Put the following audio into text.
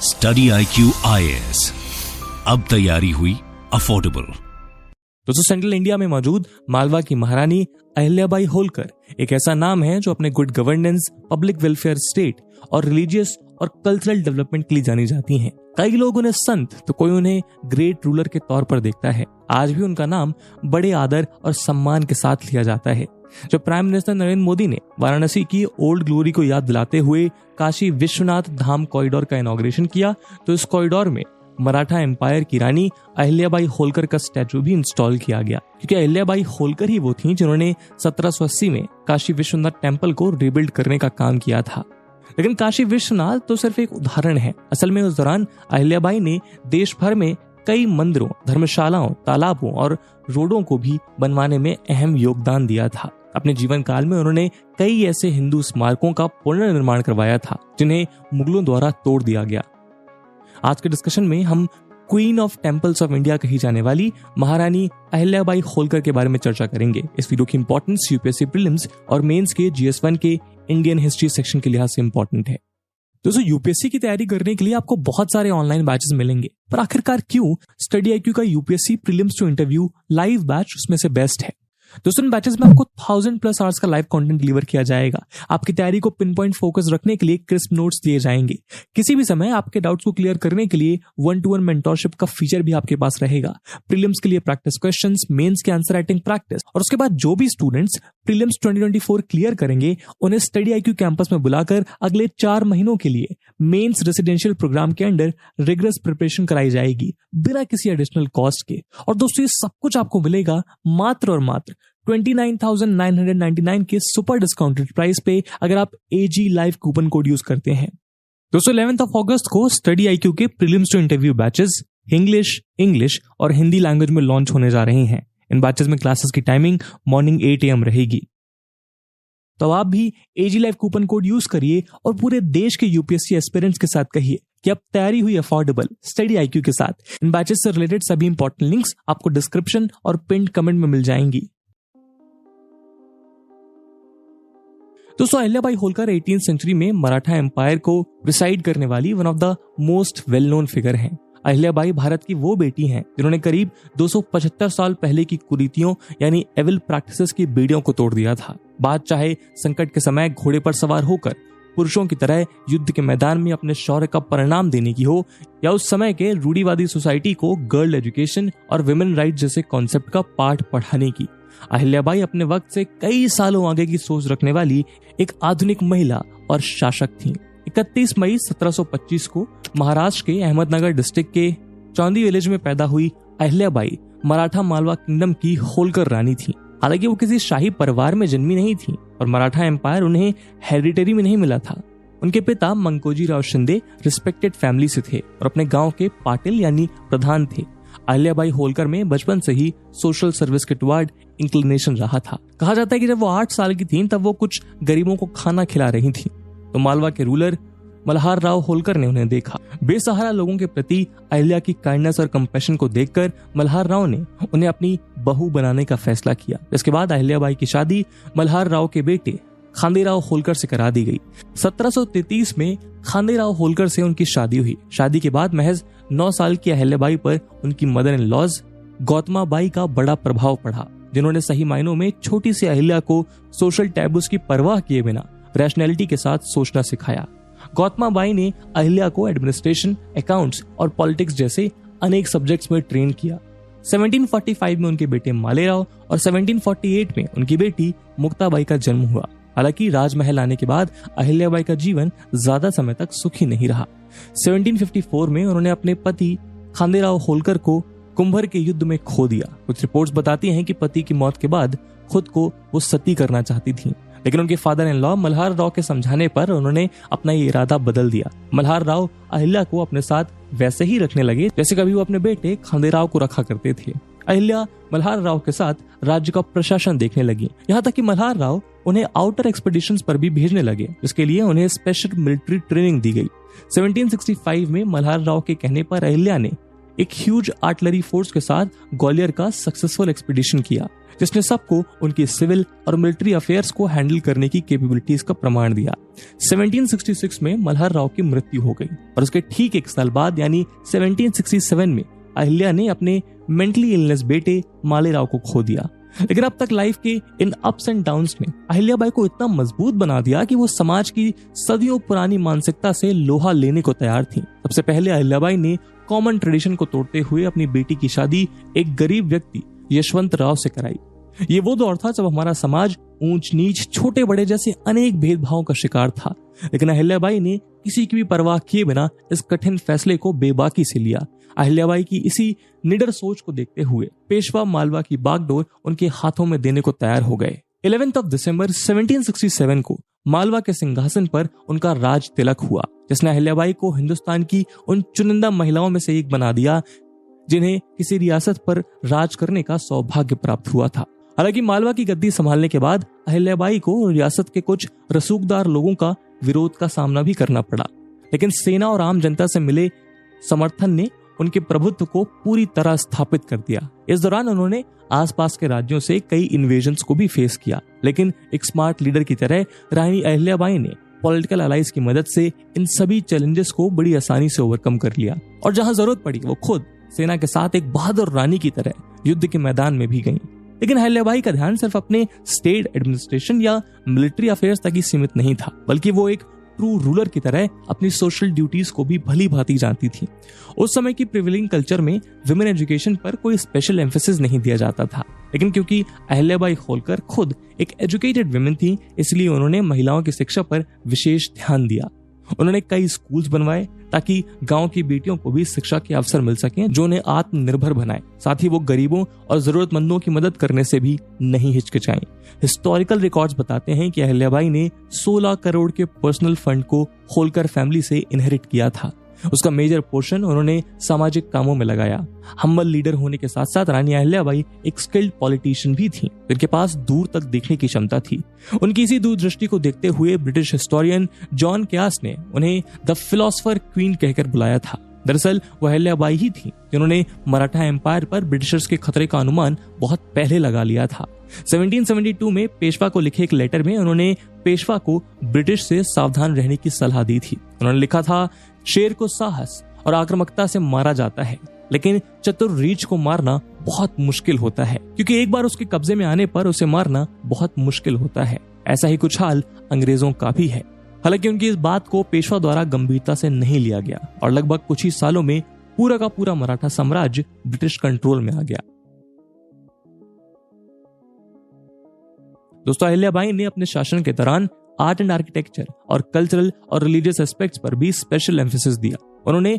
Study IQ IAS, अब तैयारी हुई अफोर्डेबल। दोस्तों, सेंट्रल इंडिया में मौजूद मालवा की महारानी अहिल्याबाई होलकर एक ऐसा नाम है जो अपने good governance, public welfare, state और रिलीजियस और कल्चरल डेवलपमेंट के लिए जानी जाती हैं। कई लोग उन्हें संत तो कोई उन्हें ग्रेट रूलर के तौर पर देखता है। आज भी उनका नाम बड़े आदर और सम्मान के साथ लिया जाता है। जब प्राइम मिनिस्टर नरेंद्र मोदी ने वाराणसी की ओल्ड ग्लोरी को याद दिलाते हुए काशी विश्वनाथ धाम कॉरिडोर का इनॉग्रेशन किया, तो इस कॉरिडोर में मराठा एम्पायर की रानी अहिल्याबाई होलकर का स्टैचू भी इंस्टॉल किया गया, क्योंकि अहिल्याबाई होलकर ही वो थी जिन्होंने 1780 में काशी विश्वनाथ टेम्पल को रिबिल्ड करने का काम किया था। लेकिन काशी विश्वनाथ तो सिर्फ एक उदाहरण है। असल में उस दौरान अहिल्याबाई ने देश भर में कई मंदिरों, धर्मशालाओं, तालाबों और रोडों को भी बनवाने में अहम योगदान दिया था। अपने जीवन काल में उन्होंने कई ऐसे हिंदू स्मारकों का पुनर्निर्माण करवाया था जिन्हें मुगलों द्वारा तोड़ दिया गया। आज के डिस्कशन में हम queen of temples of India कही जाने वाली महारानी अहिल्याबाई होलकर के बारे में चर्चा करेंगे। इस वीडियो की इंपॉर्टेंस यूपीएससी प्रीलिम्स और मेंस के GS1 के इंडियन हिस्ट्री सेक्शन के लिहाज से इंपॉर्टेंट है। दोस्तों, यूपीएससी की तैयारी करने के लिए आपको बहुत सारे ऑनलाइन बैचेस मिलेंगे, पर आखिरकार क्यों स्टडी IQ का UPSC prelims to interview live batch उसमें से बेस्ट है? दोस्तों, इन बैचेस में आपको 1000+ आवर्स का लाइव कंटेंट डिलीवर किया जाएगा। आपकी तैयारी को पिन पॉइंट फोकस रखने के लिए क्रिस्प नोट्स दिए जाएंगे। किसी भी समय आपके डाउट्स को क्लियर करने के लिए 1-to-1 मेंटोरशिप का फीचर भी आपके पास रहेगा। प्रीलिम्स के लिए प्रैक्टिस क्वेश्चंस, मेंस के आंसर राइटिंग प्रैक्टिस, और उसके बाद जो भी स्टूडेंट्स प्रीलिम्स 2024 क्लियर करेंगे उन्हें स्टडी IQ कैंपस में बुलाकर अगले 4 महीनों के लिए मेंस रेसिडेंशियल प्रोग्राम के अंडर रिगरस प्रिपरेशन कराई जाएगी बिना किसी एडिशनल कॉस्ट के। और दोस्तों, ये सब कुछ आपको मिलेगा मात्र और मात्र 29,999 के सुपर डिस्काउंटेड प्राइस पे, अगर आप AG live coupon code use करते हैं। दोस्तों, 11 अगस्त को स्टडी IQ के prelims to interview batches English और हिंदी लैंग्वेज में लॉन्च होने जा रहे हैं। इन बैचेस में क्लासेस की टाइमिंग मॉर्निंग 8 AM रहेगी। तो आप भी AG live coupon code use करिए और पूरे देश के यूपीएससी एस्पिरेंट्स के साथ कहिए कि अब तैयारी हुई अफोर्डेबल स्टडी IQ के साथ। इन बैचेस से रिलेटेड सभी इंपॉर्टेंट लिंक्स आपको डिस्क्रिप्शन और पिन्ड कमेंट में मिल जाएंगी। दोस्तों, अहिल्याबाई होलकर 18th सेंचुरी में मराठा एम्पायर को प्रिसाइड करने वाली one of the most well known figure हैं। अहिल्याबाई भारत की वो बेटी हैं जिन्होंने करीब 275 साल पहले की कुरीतियों यानी एविल प्रैक्टिसेस की बेड़ियों को तोड़ दिया था। बात चाहे संकट के समय घोड़े पर सवार होकर पुरुषों की तरह युद्ध के मैदान में अपने शौर्य का परिणाम देने की हो, या उस समय के रूढ़िवादी सोसाइटी को गर्ल एजुकेशन और विमेन राइट जैसे कॉन्सेप्ट का पाठ पढ़ाने की, अहिल्याबाई अपने वक्त से कई सालों आगे की सोच रखने वाली एक आधुनिक महिला और शासक थीं। 31 मई 1725 को महाराष्ट्र के अहमदनगर डिस्ट्रिक्ट के चौंदी विलेज में पैदा हुई अहिल्याबाई मराठा मालवा किंगडम की होलकर रानी थी। हालांकि वो किसी शाही परिवार में जन्मी नहीं थी और मराठा एम्पायर उन्हें हेरिडिटरी में नहीं मिला था। उनके पिता मंकोजी राव शिंदे रिस्पेक्टेड फैमिली से थे और अपने गांव के पाटिल यानी प्रधान थे। अहिल्याबाई होलकर में बचपन से ही सोशल सर्विस के टुवर्ड इंक्लिनेशन रहा था। कहा जाता है कि जब वो 8 साल की थीं तब वो कुछ गरीबों को खाना खिला रही थीं, तो मालवा के रूलर मल्हार राव होलकर ने उन्हें देखा। बेसहारा लोगों के प्रति अहिल्या की काइंडनेस और कंपैशन को देखकर मल्हार राव ने उन्हें अपनी बहू बनाने का फैसला किया। इसके बाद अहिल्याबाई की शादी मल्हार राव के बेटे खांदेराव होलकर से करा दी गई। 1733 में खांदेराव होलकर से उनकी शादी हुई। शादी के बाद महज 9 साल की अहिल्याबाई पर उनकी मदर इन लॉज गौतमाबाई का बड़ा प्रभाव पड़ा, जिन्होंने सही मायनों में छोटी सी अहिल्या को सोशल टैबूज की परवाह किए बिना रैशनैलिटी के साथ सोचना सिखाया। गौतमाबाई ने अहिल्या को एडमिनिस्ट्रेशन, अकाउंट्स और पॉलिटिक्स जैसे अनेक सब्जेक्ट्स में ट्रेन किया। 1745 में उनके बेटे मालेराव और 1748 में उनकी बेटी मुक्ताबाई का जन्म हुआ। हालांकि राजमहल आने के बाद अहिल्याबाई का जीवन ज्यादा समय तक सुखी नहीं रहा। 1754 में उन्होंने अपने पति खांदेराव होलकर को कुंभर के युद्ध में खो दिया। कुछ रिपोर्ट्स बताती हैं कि पति की मौत के बाद खुद को वो सती करना चाहती थीं, लेकिन उनके father in law Malhar Rao के समझाने पर उन्होंने अपना ये इरादा बदल दिया। मल्हार राव अहिल्या को अपने साथ वैसे ही रखने लगे जैसे कभी वो अपने बेटे खांदेराव को रखा करते थे। अहिल्या मल्हार राव के साथ राज्य का प्रशासन देखने लगी, यहाँ तक कि मल्हार राव उन्हें आउटर एक्सपेडिशंस पर भी भेजने लगे, जिसके लिए उन्हें स्पेशल मिलिट्री ट्रेनिंग दी गई। 1765 में मल्हार राव के कहने पर अहिल्या ने एक ह्यूज आर्टिलरी फोर्स के साथ ग्वालियर का सक्सेसफुल एक्सपीडिशन किया, जिसने सबको उनकी सिविल और मिलिट्री अफेयर्स को हैंडल करने की कैपेबिलिटीज का प्रमाण दिया। 1766 में मल्हर राव की मृत्यु हो गई और उसके ठीक एक साल बाद यानी 1767 में अहिल्या ने अपने मेंटली इलनेस बेटे मालेराव को खो दिया। लेकिन अब तक लाइफ के इन अप्स एंड डाउन्स ने अहिल्याबाई को इतना मजबूत बना दिया कि वो समाज की सदियों पुरानी मानसिकता से लोहा लेने को तैयार थी। सबसे पहले अहिल्याबाई ने कॉमन ट्रेडिशन को तोड़ते हुए अपनी बेटी की शादी एक गरीब व्यक्ति यशवंत राव से कराई। ये वो दौर था जब हमारा समाज ऊंच नीच, छोटे बड़े जैसे अनेक भेदभावों का शिकार था, लेकिन अहिल्याबाई ने किसी की भी परवाह किए बिना इस कठिन फैसले को बेबाकी से लिया। अहिल्याबाई की इसी निडर सोच को देखते हुए पेशवा मालवा की बागडोर उनके हाथों में देने को तैयार हो गए। 11 दिसंबर 1767 को मालवा के सिंहासन पर उनका राज तिलक हुआ, जिसने अहिल्याबाई को हिंदुस्तान की उन चुनिंदा महिलाओं में से एक बना दिया जिन्हें किसी रियासत पर राज करने का सौभाग्य प्राप्त हुआ था। हालांकि मालवा की गद्दी संभालने के बाद अहिल्याबाई को रियासत के कुछ रसूखदार लोगों का विरोध का सामना भी करना पड़ा, लेकिन सेना और आम जनता से मिले समर्थन ने उनके प्रभुत्व को पूरी तरह स्थापित कर दिया। इस दौरान उन्होंने आसपास के राज्यों से कई इन्वेजन्स को भी फेस किया, लेकिन एक स्मार्ट लीडर की तरह रानी अहिल्याबाई ने पॉलिटिकल अलाइज की मदद से इन सभी चैलेंजेस को बड़ी आसानी से ओवरकम कर लिया और जहां जरूरत पड़ी वो खुद सेना के साथ एक बहादुर रानी की तरह युद्ध के मैदान में भी गईं। लेकिन अहिल्याबाई का ध्यान सिर्फ अपने स्टेट एडमिनिस्ट्रेशन या मिलिट्री अफेयर्स तक ही सीमित नहीं था, बल्कि वो एक ट्रू रूलर की तरह अपनी सोशल ड्यूटीज को भी भली भांति जानती थी। उस समय की प्रिवेलिंग कल्चर में विमेन एजुकेशन पर कोई स्पेशल एम्फेसिस नहीं दिया जाता था, लेकिन क्योंकि अहिल्याबाई होलकर खुद एक एजुकेटेड विमेन थी, इसलिए उन्होंने महिलाओं की शिक्षा पर विशेष ध्यान दिया। उन्होंने कई स्कूल्स बनवाए ताकि गांव की बेटियों को भी शिक्षा के अवसर मिल सकें, जो उन्हें आत्मनिर्भर बनाए। साथ ही वो गरीबों और जरूरतमंदों की मदद करने से भी नहीं हिचकिचाएं। हिस्टोरिकल रिकॉर्ड्स बताते हैं कि अहिल्याबाई ने 16 करोड़ के पर्सनल फंड को होलकर फैमिली से इनहेरिट किया था। उसका मेजर पोर्शन उन्होंने सामाजिक कामों में लगाया। हम्बल लीडर होने के साथ साथ रानी अहिल्याबाई एक स्किल्ड पॉलिटिशियन भी थी, जिनके पास दूर तक देखने की क्षमता थी। उनकी इसी दूरदृष्टि को देखते हुए ब्रिटिश हिस्टोरियन जॉन क्यास ने उन्हें द फिलोसोफर क्वीन कहकर बुलाया था। दरअसल वह अहिल्याबाई ही थी जिन्होंने मराठा एम्पायर पर ब्रिटिशर्स के खतरे का अनुमान बहुत पहले लगा लिया था। 1772 में पेशवा को लिखे एक लेटर में उन्होंने पेशवा को ब्रिटिश से सावधान रहने की सलाह दी थी। उन्होंने लिखा था, शेर को साहस और आक्रामकता से मारा जाता है, लेकिन चतुर रीछ को मारना बहुत मुश्किल होता है, क्योंकि एक बार उसके कब्जे में आने पर उसे मारना बहुत मुश्किल होता है। ऐसा ही कुछ हाल अंग्रेजों का भी है। हालांकि उनकी इस बात को पेशवा द्वारा गंभीरता से नहीं लिया गया और लगभग कुछ ही सालों में पूरा का पूरा मराठा साम्राज्य ब्रिटिश कंट्रोल में आ गया। दोस्तों, अहिल्याबाई ने अपने शासन के दौरान आर्ट एंड आर्किटेक्चर और कल्चरल और रिलीजियस एस्पेक्ट्स पर भी स्पेशल एम्फेसिस दिया। उन्होंने